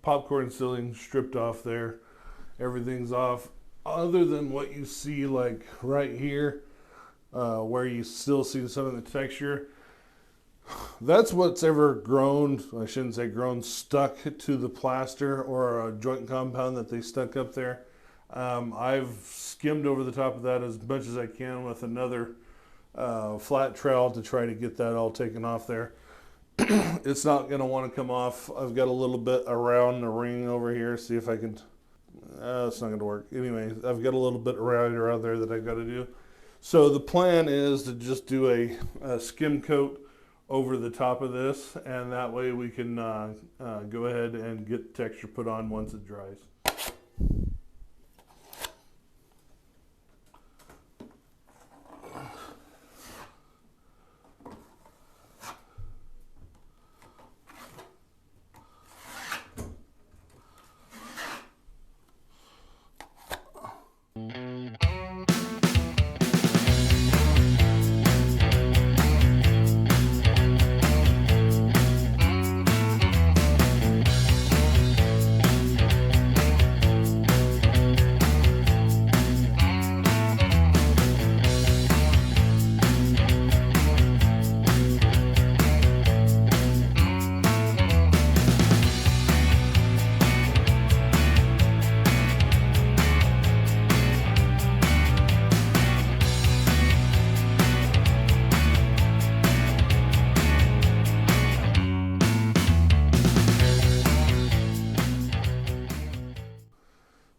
popcorn ceiling stripped off there. Everything's off, other than what you see like right here, where you still see some of the texture. That's what's ever grown, I shouldn't say grown, stuck to the plaster or a joint compound that they stuck up there. I've skimmed over the top of that as much as I can with another flat trowel to try to get that all taken off there. It's not going to want to come off. I've got a little bit around the ring over here. See if I can... it's not going to work. Anyway, I've got a little bit around there that I've got to do. So the plan is to just do a skim coat over the top of this, and that way we can go ahead and get texture put on once it dries.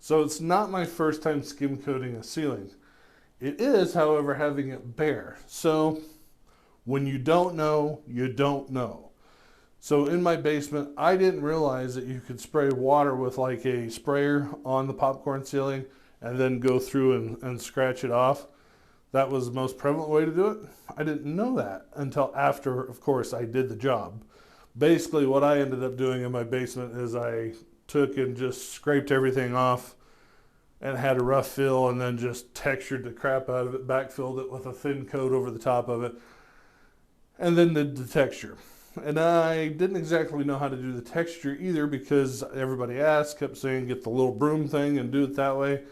So it's not my first time skim coating a ceiling. It is, however, having it bare. So when you don't know, you don't know. So in my basement, I didn't realize that you could spray water with like a sprayer on the popcorn ceiling and then go through and scratch it off. That was the most prevalent way to do it. I didn't know that until after, of course, I did the job. Basically, what I ended up doing in my basement is I took and just scraped everything off and had a rough fill, and then just textured the crap out of it, backfilled it with a thin coat over the top of it, and then did the texture. And I didn't exactly know how to do the texture either, because everybody asked, kept saying get the little broom thing and do it that way.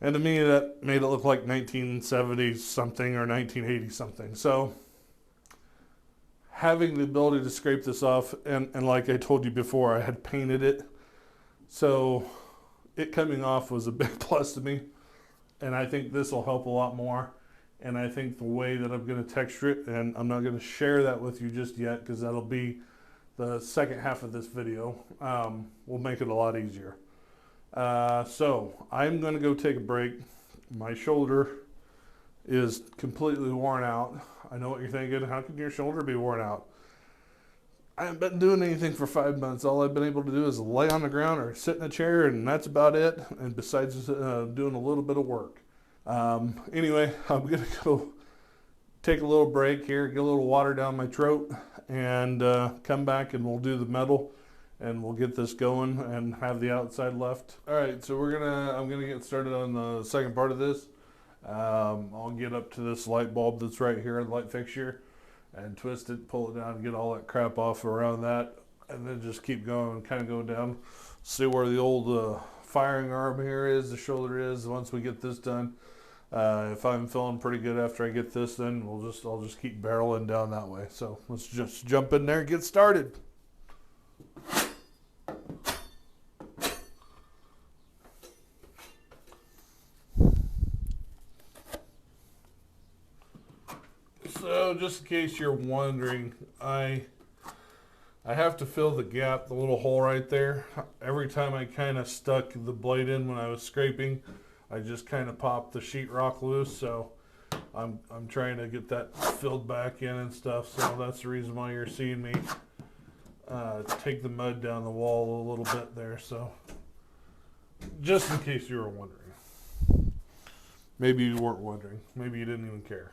And to me, that made it look like 1970 something or 1980 something. So having the ability to scrape this off, and like I told you before, I had painted it, so it coming off was a big plus to me, and I think this will help a lot more. And I think the way that I'm going to texture it, and I'm not going to share that with you just yet because that'll be the second half of this video, will make it a lot easier. So I'm going to go take a break. My shoulder is completely worn out. I know what you're thinking. How can your shoulder be worn out? I haven't been doing anything for 5 months. All I've been able to do is lay on the ground or sit in a chair, and that's about it. And besides doing a little bit of work. Anyway, I'm going to go take a little break here, get a little water down my throat, and come back and we'll do the metal, and we'll get this going and have the outside left. All right, so I'm going to get started on the second part of this. I'll get up to this light bulb that's right here in the light fixture, and twist it, pull it down, get all that crap off around that, and then just keep going, kind of go down, see where the old firing arm here is, the shoulder is. Once we get this done, if I'm feeling pretty good after I get this, then I'll just keep barreling down that way. So let's just jump in there and get started. So just in case you're wondering, I have to fill the gap, the little hole right there. Every time I kind of stuck the blade in when I was scraping, I just kind of popped the sheetrock loose. So I'm trying to get that filled back in and stuff. So that's the reason why you're seeing me take the mud down the wall a little bit there. So just in case you were wondering. Maybe you weren't wondering. Maybe you didn't even care.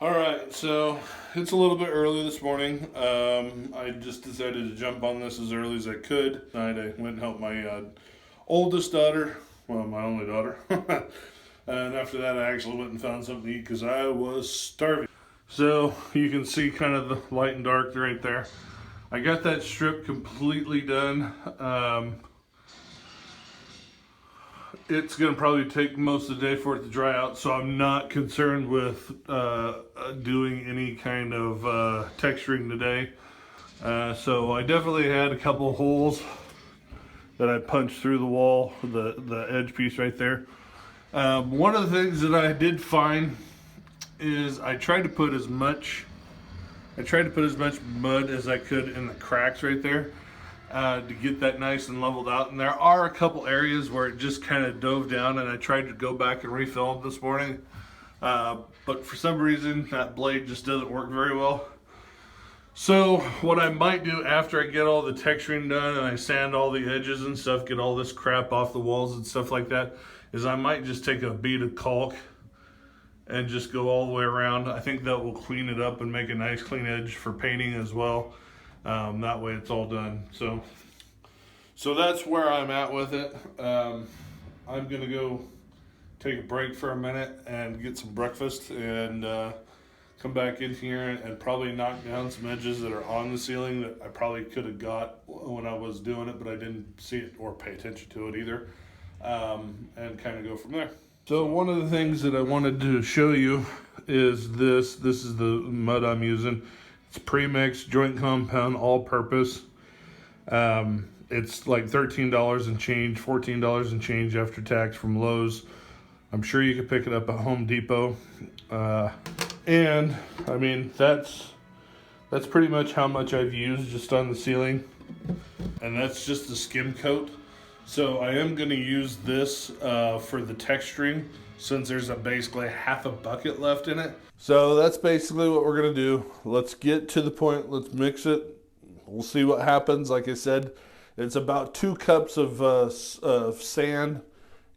All right, so it's a little bit early this morning. I just decided to jump on this as early as I could. Tonight I went and helped my oldest daughter, well, my only daughter. And after that, I actually went and found something to eat because I was starving. So you can see kind of the light and dark right there. I got that strip completely done. It's going to probably take most of the day for it to dry out, so I'm not concerned with doing any kind of texturing today. So I definitely had a couple holes that I punched through the wall, the edge piece right there. One of the things that I did find is I tried to put as much mud as I could in the cracks right there. To get that nice and leveled out. And there are a couple areas where it just kind of dove down, and I tried to go back and refill them this morning. But for some reason, that blade just doesn't work very well. So what I might do after I get all the texturing done and I sand all the edges and stuff, get all this crap off the walls and stuff like that, is I might just take a bead of caulk and just go all the way around. I think that will clean it up and make a nice clean edge for painting as well. That way it's all done. So that's where I'm at with it. I'm gonna go take a break for a minute and get some breakfast and come back in here and probably knock down some edges that are on the ceiling that I probably could have got when I was doing it, but I didn't see it or pay attention to it either, and kind of go from there. So one of the things that I wanted to show you is this. This is the mud I'm using. It's premix, joint compound, all-purpose. It's like $13 and change, $14 and change after tax from Lowe's. I'm sure you could pick it up at Home Depot. And I mean, that's pretty much how much I've used just on the ceiling. And that's just the skim coat. So I am going to use this for the texturing, since there's basically half a bucket left in it. So that's basically what we're going to do. Let's get to the point. Let's mix it. We'll see what happens. Like I said, it's about 2 cups of sand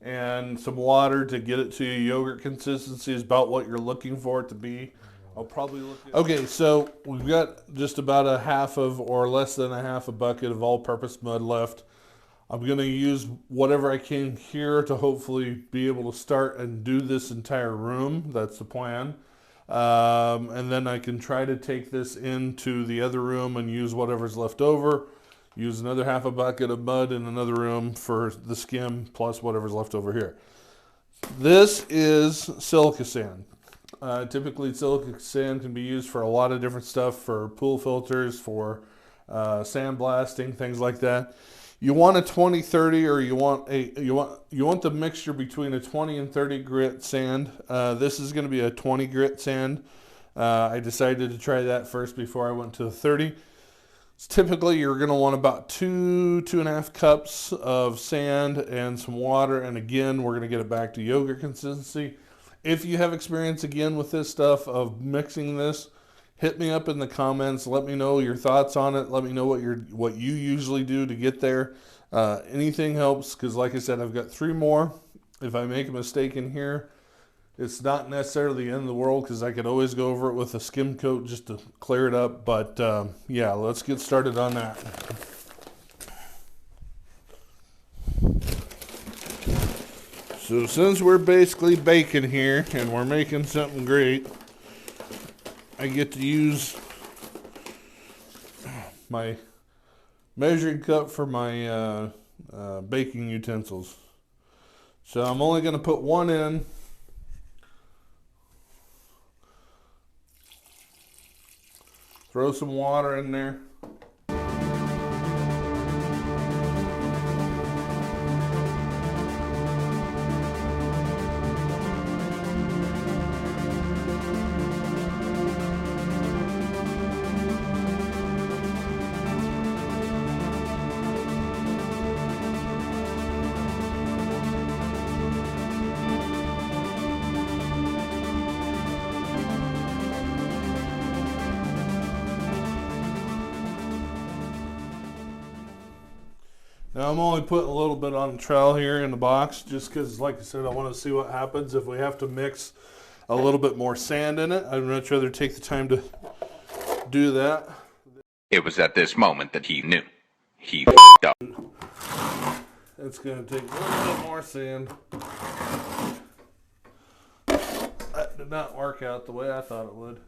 and some water to get it to yogurt consistency is about what you're looking for it to be. I'll probably look at... Okay, so we've got just about a half of, or less than a half a bucket of all-purpose mud left. I'm going to use whatever I can here to hopefully be able to start and do this entire room. That's the plan. And then I can try to take this into the other room and use whatever's left over. Use another half a bucket of mud in another room for the skim plus whatever's left over here. This is silica sand. Typically silica sand can be used for a lot of different stuff, for pool filters, for sandblasting, things like that. You want a 20-30, or you want the mixture between a 20 and 30 grit sand. This is going to be a 20 grit sand. I decided to try that first before I went to the 30. Typically, you're going to want about 2.5 cups of sand and some water. And again, we're going to get it back to yogurt consistency. If you have experience again with this stuff of mixing this, hit me up in the comments. Let me know your thoughts on it. Let me know what you usually do to get there. Anything helps, because like I said, I've got 3 more. If I make a mistake in here, it's not necessarily the end of the world, because I could always go over it with a skim coat just to clear it up. But yeah, let's get started on that. So since we're basically baking here and we're making something great, I get to use my measuring cup for my baking utensils. So I'm only going to put 1 in. Throw some water in there. Now I'm only putting a little bit on the trowel here in the box, just because, like I said, I want to see what happens if we have to mix a little bit more sand in it. I'd much rather take the time to do that. It was at this moment that he knew. He f***ed up. It's going to take a little bit more sand. That did not work out the way I thought it would.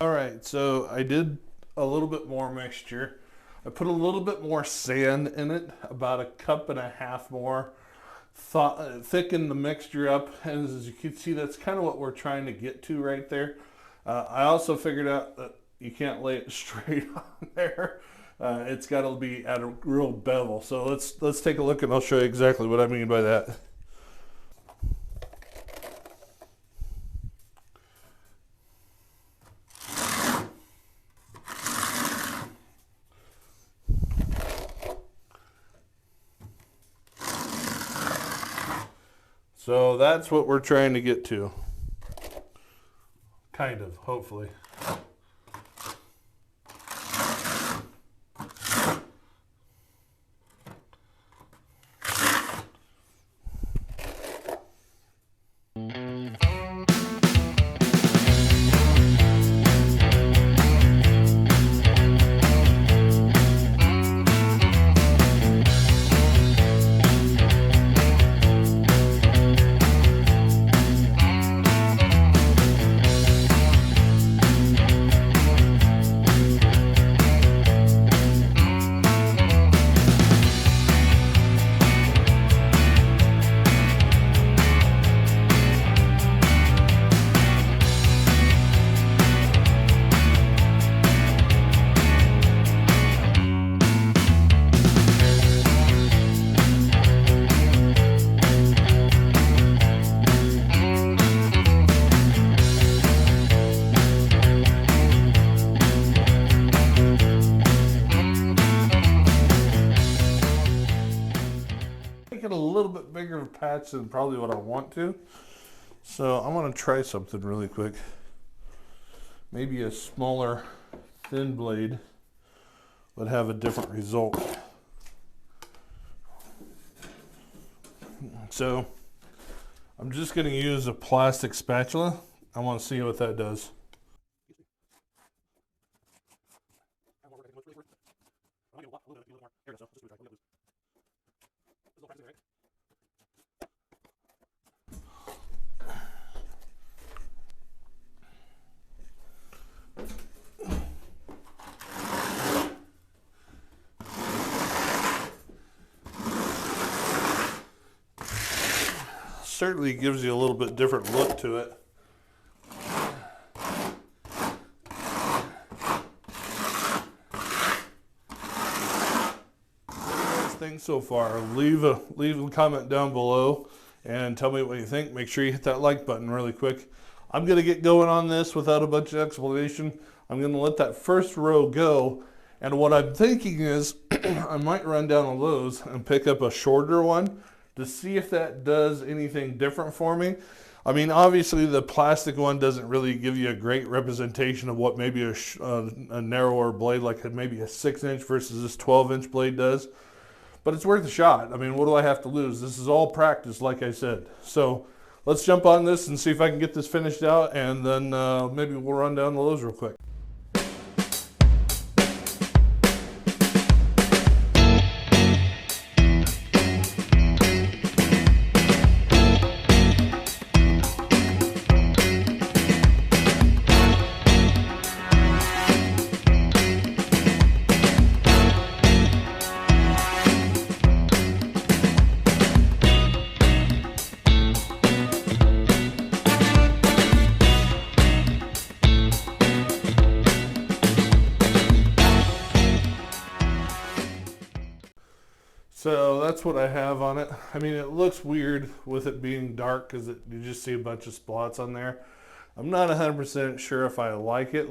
All right, so I did a little bit more mixture. I put a little bit more sand in it, about 1.5 cups more. Thicken the mixture up, and as you can see, that's kind of what we're trying to get to right there. I also figured out that you can't lay it straight on there. It's got to be at a real bevel. So let's take a look, and I'll show you exactly what I mean by that. So that's what we're trying to get to. Kind of, hopefully. A little bit bigger of a patch than probably what I want to. So I'm going to try something really quick. Maybe a smaller thin blade would have a different result. So I'm just going to use a plastic spatula. I want to see what that does. Certainly gives you a little bit different look to it. Things so far. Leave a comment down below and tell me what you think. Make sure you hit that like button really quick. I'm gonna get going on this without a bunch of explanation. I'm gonna let that first row go, and what I'm thinking is I might run down to Lowe's and pick up a shorter one to see if that does anything different for me. I mean, obviously the plastic one doesn't really give you a great representation of what maybe a narrower blade, like maybe a 6-inch versus this 12-inch blade does. But it's worth a shot. I mean, what do I have to lose? This is all practice, like I said. So let's jump on this and see if I can get this finished out, and then maybe we'll run down the Lowe's real quick. So that's what I have on it. I mean, it looks weird with it being dark because you just see a bunch of spots on there. I'm not 100% sure if I like it.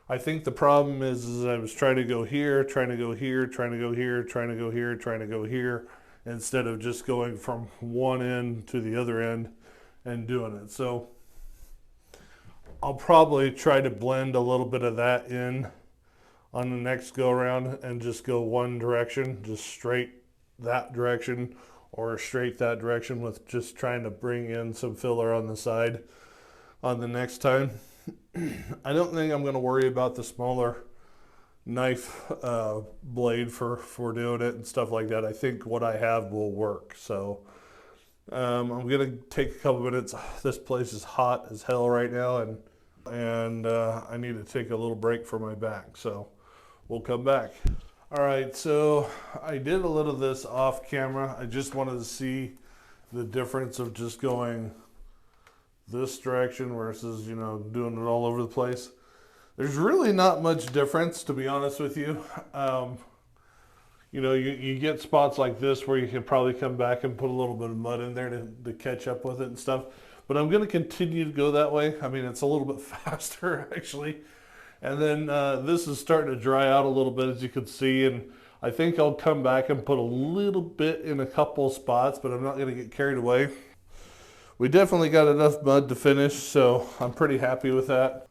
I think the problem is I was trying to go here, trying to go here, trying to go here, trying to go here, trying to go here, instead of just going from one end to the other end and doing it. So I'll probably try to blend a little bit of that in on the next go around and just go one direction, just straight that direction or straight that direction, with just trying to bring in some filler on the side. on the next time. I don't think I'm going to worry about the smaller knife blade for doing it and stuff like that. I think what I have will work. So I'm going to take a couple minutes. This place is hot as hell right now, and I need to take a little break for my back. So we'll come back. All right, so I did a little of this off camera. I just wanted to see the difference of just going this direction versus, you know, doing it all over the place. There's really not much difference, to be honest with you. You know, you get spots like this where you can probably come back and put a little bit of mud in there to catch up with it and stuff. But I'm going to continue to go that way. I mean, it's a little bit faster, actually. And then this is starting to dry out a little bit, as you can see. And I think I'll come back and put a little bit in a couple spots, but I'm not going to get carried away. We definitely got enough mud to finish, so I'm pretty happy with that.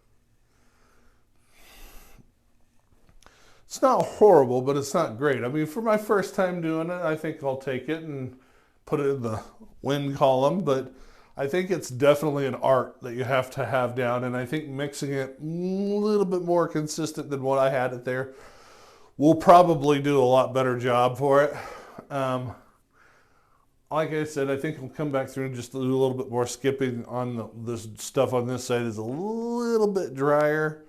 It's not horrible, but it's not great. I mean, for my first time doing it, I think I'll take it and put it in the win column, but I think it's definitely an art that you have to have down, and I think mixing it a little bit more consistent than what I had it there will probably do a lot better job for it. Like I said, I think I'll come back through and just do a little bit more skipping on this stuff on this side is a little bit drier.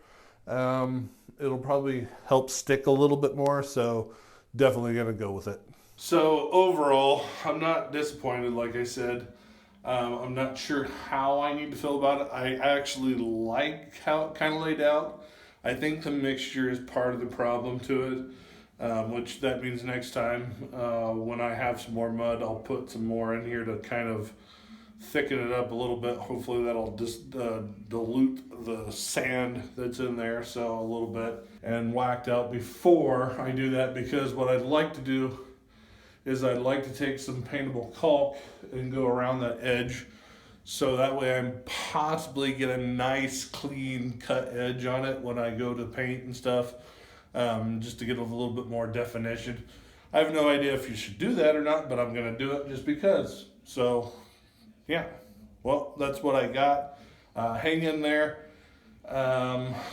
It'll probably help stick a little bit more, so definitely going to go with it. So overall, I'm not disappointed, like I said. I'm not sure how I need to feel about it. I actually like how it kind of laid out. I think the mixture is part of the problem to it, which that means next time when I have some more mud, I'll put some more in here to kind of thicken it up a little bit. Hopefully that'll just dilute the sand that's in there so a little bit and whacked out before I do that, because what I'd like to do is I'd like to take some paintable caulk and go around that edge, so that way I possibly get a nice clean cut edge on it when I go to paint and stuff, just to get a little bit more definition. I have no idea if you should do that or not, but I'm gonna do it just because. So yeah, well, that's what I got. Hang in there.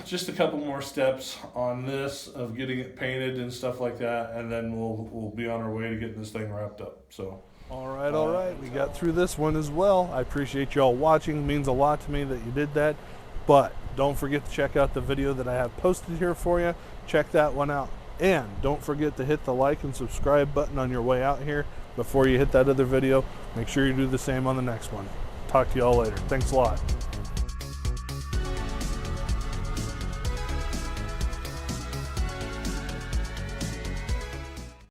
Just a couple more steps on this of getting it painted and stuff like that, and then we'll be on our way to getting this thing wrapped up. So all right, we got through this one as well. I appreciate y'all watching. It means a lot to me that you did that, but don't forget to check out the video that I have posted here for you. Check that one out, and don't forget to hit the like and subscribe button on your way out here before you hit that other video. Make sure you do the same on the next one. Talk to y'all later. Thanks a lot.